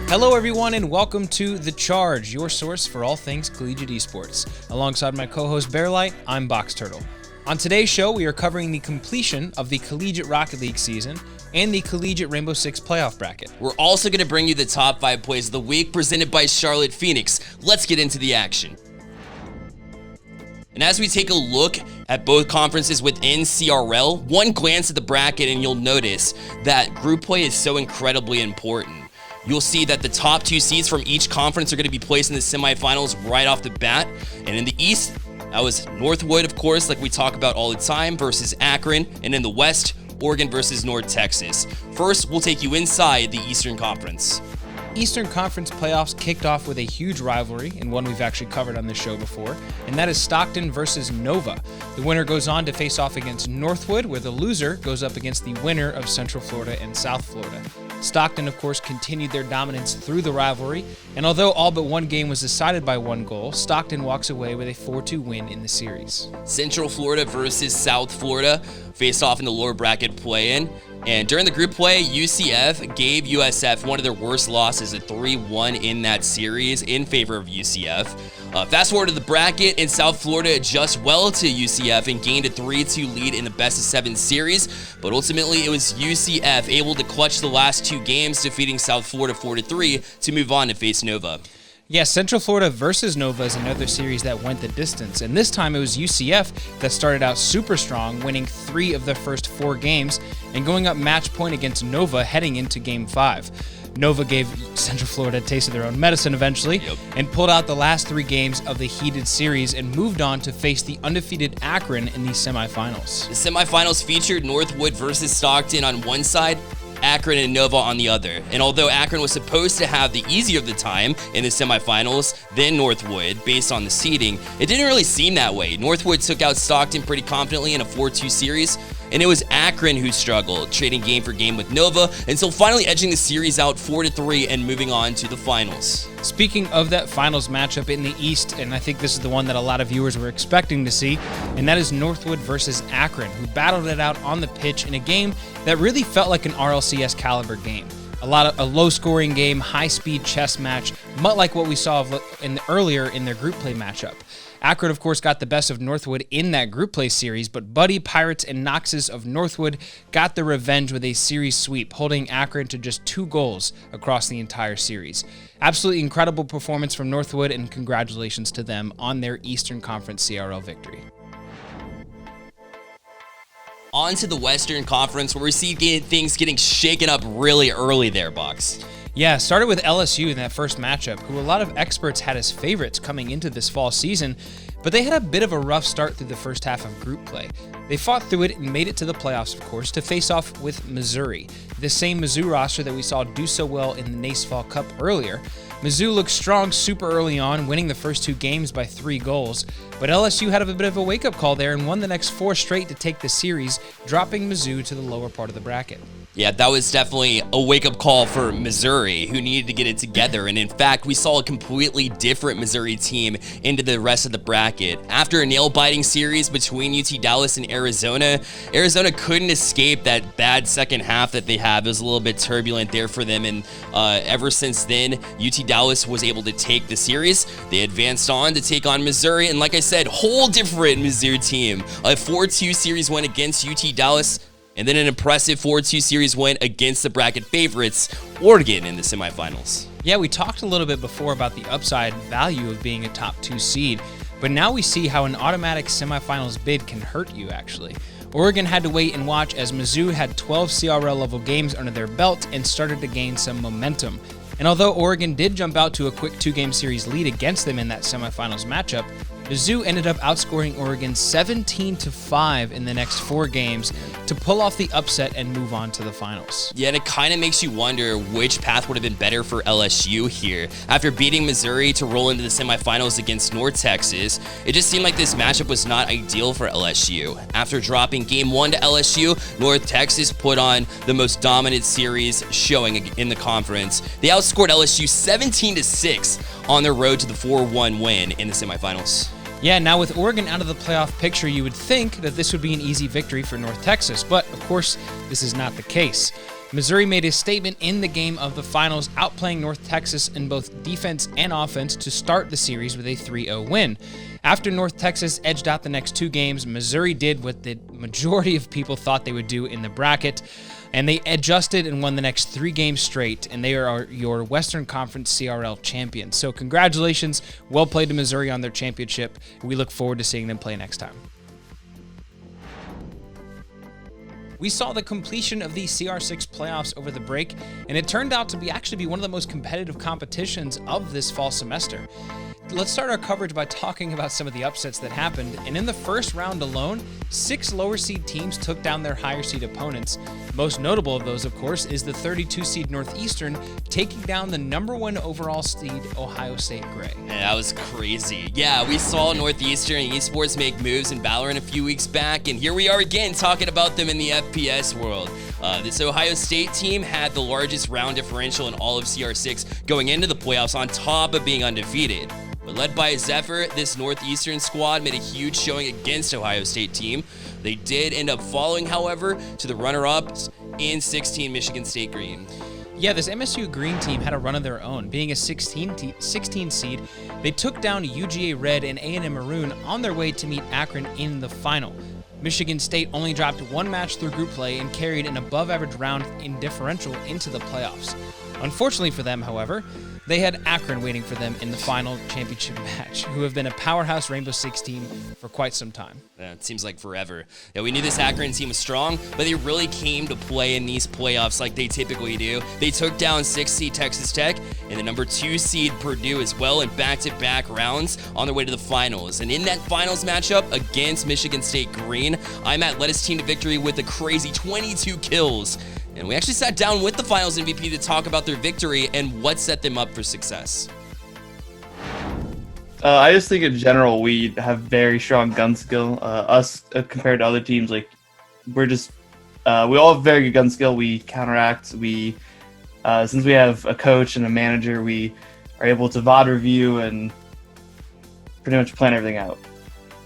Hello everyone and welcome to The Charge, your source for all things collegiate esports. Alongside my co-host Bearlight, I'm Box Turtle. On today's show, we are covering the completion of the Collegiate Rocket League season and the Collegiate Rainbow Six playoff bracket. We're also going to bring you the top 5 plays of the week presented by Charlotte Phoenix. Let's get into the action. And as we take a look at both conferences within CRL, one glance at the bracket and you'll notice that group play is so incredibly important. You'll see that the top 2 seeds from each conference are going to be placed in the semifinals right off the bat. And in the East, that was Northwood, of course, like we talk about all the time, versus Akron. And in the West, Oregon versus North Texas. First, we'll take you inside the Eastern Conference. Eastern Conference playoffs kicked off with a huge rivalry, and one we've actually covered on this show before, and that is Stockton versus Nova. The winner goes on to face off against Northwood, where the loser goes up against the winner of Central Florida and South Florida. Stockton, of course, continued their dominance through the rivalry, and although all but one game was decided by one goal, Stockton walks away with a 4-2 win in the series. Central Florida versus South Florida faced off in the lower bracket play-in. And during the group play, UCF gave USF one of their worst losses, a 3-1 in that series in favor of UCF. Fast forward to the bracket, and South Florida adjusts well to UCF and gained a 3-2 lead in the best-of-7 series. But ultimately, it was UCF able to clutch the last 2 games, defeating South Florida 4-3 to move on to face Nova. Yeah, Central Florida versus Nova is another series that went the distance, and this time it was UCF that started out super strong, winning 3 of their first 4 games and going up match point against Nova heading into Game 5. Nova gave Central Florida a taste of their own medicine eventually and pulled out the last 3 games of the heated series and moved on to face the undefeated Akron in the semifinals. The semifinals featured Northwood versus Stockton on one side, Akron and Nova on the other. And although Akron was supposed to have the easier of the time in the semifinals than Northwood based on the seeding, it didn't really seem that way. Northwood took out Stockton pretty confidently in a 4-2 series, and it was Akron who struggled, trading game for game with Nova until finally edging the series out 4-3 and moving on to the finals. Speaking of that finals matchup in the East, and I think this is the one that a lot of viewers were expecting to see, and that is Northwood versus Akron, who battled it out on the pitch in a game that really felt like an RLCS caliber game. A low-scoring game, high-speed chess match, much like what we saw earlier in their group play matchup. Akron, of course, got the best of Northwood in that group play series, but Buddy, Pirates, and Noxus of Northwood got the revenge with a series sweep, holding Akron to just 2 goals across the entire series. Absolutely incredible performance from Northwood, and congratulations to them on their Eastern Conference CRL victory. On to the Western Conference, where we see things getting shaken up really early there, Box. Yeah, started with LSU in that first matchup, who a lot of experts had as favorites coming into this fall season, but they had a bit of a rough start through the first half of group play. They fought through it and made it to the playoffs, of course, to face off with Missouri, the same Mizzou roster that we saw do so well in the NACE Fall Cup earlier. Mizzou looked strong super early on, winning the first 2 games by 3 goals, but LSU had a bit of a wake-up call there and won the next 4 straight to take the series, dropping Mizzou to the lower part of the bracket. Yeah, that was definitely a wake-up call for Missouri, who needed to get it together. And in fact, we saw a completely different Missouri team into the rest of the bracket. After a nail-biting series between UT Dallas and Arizona couldn't escape that bad second half that they have. It was a little bit turbulent there for them, and ever since then, UT Dallas was able to take the series. They advanced on to take on Missouri, and like I said, whole different Missouri team. A 4-2 series win against UT Dallas, and then an impressive 4-2 series win against the bracket favorites, Oregon, in the semifinals. Yeah, we talked a little bit before about the upside value of being a top 2 seed, but now we see how an automatic semifinals bid can hurt you, actually. Oregon had to wait and watch as Mizzou had 12 CRL level games under their belt and started to gain some momentum. And although Oregon did jump out to a quick 2-game series lead against them in that semifinals matchup, Mizzou ended up outscoring Oregon 17-5 in the next 4 games to pull off the upset and move on to the finals. Yeah, and it kind of makes you wonder which path would have been better for LSU here. After beating Missouri to roll into the semifinals against North Texas, it just seemed like this matchup was not ideal for LSU. After dropping Game 1 to LSU, North Texas put on the most dominant series showing in the conference. They outscored LSU 17-6 on their road to the 4-1 win in the semifinals. Yeah, now with Oregon out of the playoff picture, you would think that this would be an easy victory for North Texas, but of course, this is not the case. Missouri made a statement in the game of the finals, outplaying North Texas in both defense and offense to start the series with a 3-0 win. After North Texas edged out the next 2 games, Missouri did what the majority of people thought they would do in the bracket, and they adjusted and won the next 3 games straight, and they are your Western Conference CRL champions. So congratulations, well played to Missouri on their championship. We look forward to seeing them play next time. We saw the completion of the CR6 playoffs over the break, and it turned out to be one of the most competitive competitions of this fall semester. Let's start our coverage by talking about some of the upsets that happened, and in the first round alone, 6 lower seed teams took down their higher seed opponents. Most notable of those, of course, is the 32 seed Northeastern taking down the number 1 overall seed Ohio State Gray. Yeah, that was crazy. Yeah, we saw Northeastern esports make moves in Valorant a few weeks back, and here we are again talking about them in the FPS world. This Ohio State team had the largest round differential in all of CR6 going into the playoffs on top of being undefeated. But led by Zephyr, this Northeastern squad made a huge showing against Ohio State team. They did end up falling, however, to the runner-ups in 16 Michigan State Green. Yeah, this MSU Green team had a run of their own. Being a 16 seed, they took down UGA Red and A&M Maroon on their way to meet Akron in the final. Michigan State only dropped 1 match through group play and carried an above-average round in differential into the playoffs. Unfortunately for them, however, they had Akron waiting for them in the final championship match, who have been a powerhouse Rainbow Six team for quite some time. Yeah, it seems like forever. Yeah, we knew this Akron team was strong, but they really came to play in these playoffs like they typically do. They took down 6 seed Texas Tech and the number 2 seed Purdue as well in back-to-back rounds on their way to the finals. And in that finals matchup against Michigan State Green, IMAT led his team to victory with a crazy 22 kills. And we actually sat down with the finals MVP to talk about their victory and what set them up for success. I just think in general we have very strong gun skill. Us compared to other teams, like we all have very good gun skill. We counteract. We since we have a coach and a manager, we are able to VOD review and pretty much plan everything out.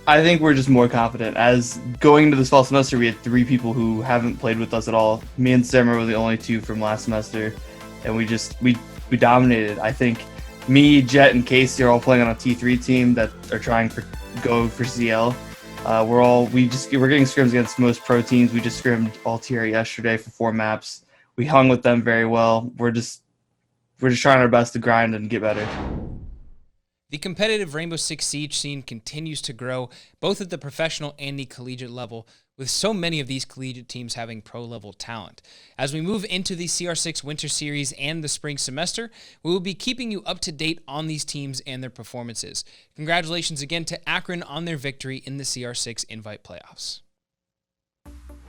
I think we're just more confident. As going into this fall semester, we had 3 people who haven't played with us at all. Me and Simmer were the only 2 from last semester, and we dominated. I think me, Jet, and Casey are all playing on a T3 team that are trying to go for CL. We're getting scrims against most pro teams. We just scrimmed all TR yesterday for 4 maps. We hung with them very well. We're just trying our best to grind and get better. The competitive Rainbow Six Siege scene continues to grow, both at the professional and the collegiate level, with so many of these collegiate teams having pro-level talent. As we move into the CR6 Winter Series and the spring semester, we will be keeping you up to date on these teams and their performances. Congratulations again to Akron on their victory in the CR6 Invite Playoffs.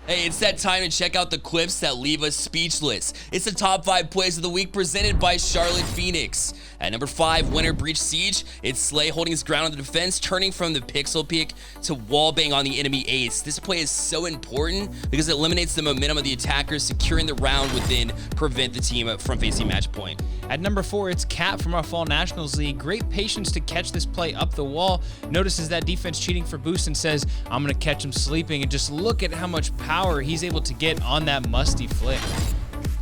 Hey, it's that time to check out the clips that leave us speechless. It's the top 5 plays of the week presented by Charlotte Phoenix. At number 5, Winter Breach Siege, it's Slay holding his ground on the defense, turning from the pixel peek to wallbang on the enemy ace. This play is so important because it eliminates the momentum of the attackers, securing the round within, prevent the team from facing match point. At number 4, it's Cat from our Fall Nationals League. Great patience to catch this play up the wall. Notices that defense cheating for boost and says, I'm going to catch him sleeping, and just look at how much power he's able to get on that musty flick.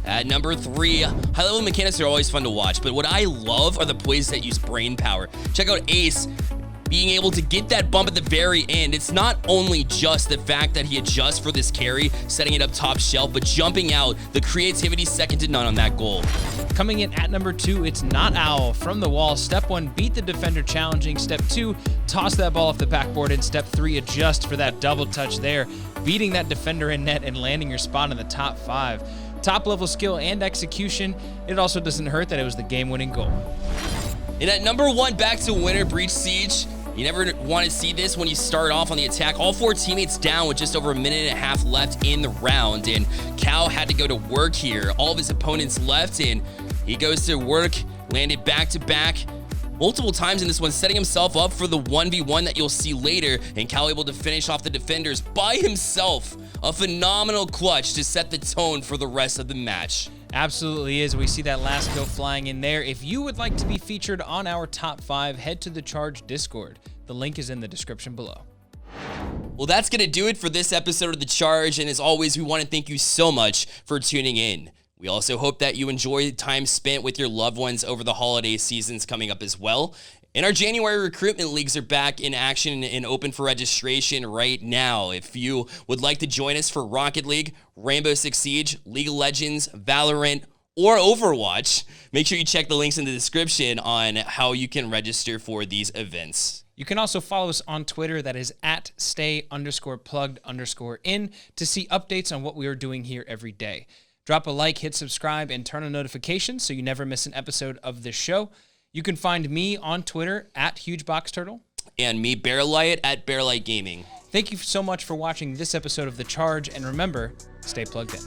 At number 3, high-level mechanics are always fun to watch, but what I love are the plays that use brain power. Check out Ace being able to get that bump at the very end. It's not only just the fact that he adjusts for this carry, setting it up top shelf, but jumping out, the creativity second to none on that goal. Coming in at number 2, it's Not Owl from the wall. Step 1, beat the defender challenging. Step 2, toss that ball off the backboard. And Step 3, adjust for that double touch there, beating that defender in net and landing your spot in the top 5. Top level skill and execution. It also doesn't hurt that it was the game-winning goal. And at number 1, back to Winter Breach Siege. You never want to see this when you start off on the attack. All 4 teammates down with just over a minute and a half left in the round, and Cal had to go to work here. All of his opponents left, and he goes to work, landed back-to-back multiple times in this one, setting himself up for the 1v1 that you'll see later, and Cal able to finish off the defenders by himself. A phenomenal clutch to set the tone for the rest of the match. Absolutely is. We see that last kill flying in there. If you would like to be featured on our top 5, head to the Charge Discord. The link is in the description below. Well, that's going to do it for this episode of The Charge, and as always, we want to thank you so much for tuning in. We also hope that you enjoy time spent with your loved ones over the holiday seasons coming up as well. And our January recruitment leagues are back in action and open for registration right now. If you would like to join us for Rocket League, Rainbow Six Siege, League of Legends, Valorant, or Overwatch, make sure you check the links in the description on how you can register for these events. You can also follow us on Twitter, that is at stay_plugged_in, to see updates on what we are doing here every day. Drop a like, hit subscribe, and turn on notifications so you never miss an episode of this show. You can find me on Twitter at HugeBoxTurtle. And me, Bearlight, at Bearlight Gaming. Thank you so much for watching this episode of The Charge, and remember, stay plugged in.